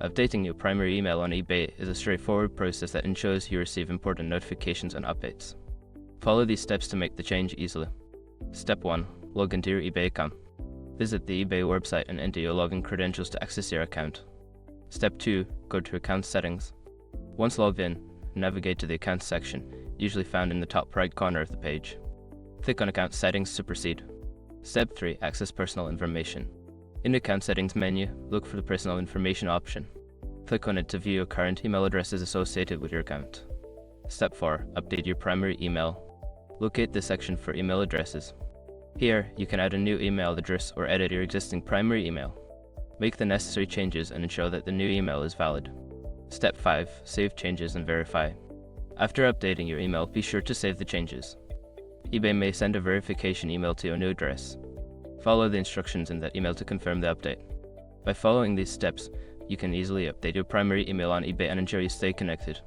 Updating your primary email on eBay is a straightforward process that ensures you receive important notifications and updates. Follow these steps to make the change easily. Step 1. Log into your eBay account. Visit the eBay website and enter your login credentials to access your account. Step 2. Go to Account Settings. Once logged in, navigate to the Accounts section, usually found in the top right corner of the page. Click on Account Settings to proceed. Step 3. Access Personal Information. In the Account Settings menu, look for the Personal Information option. Click on it to view your current email addresses associated with your account. Step 4. Update your primary email. Locate the section for email addresses. Here, you can add a new email address or edit your existing primary email. Make the necessary changes and ensure that the new email is valid. Step 5. Save changes and verify. After updating your email, be sure to save the changes. eBay may send a verification email to your new address. Follow the instructions in that email to confirm the update. By following these steps, you can easily update your primary email on eBay and ensure you stay connected.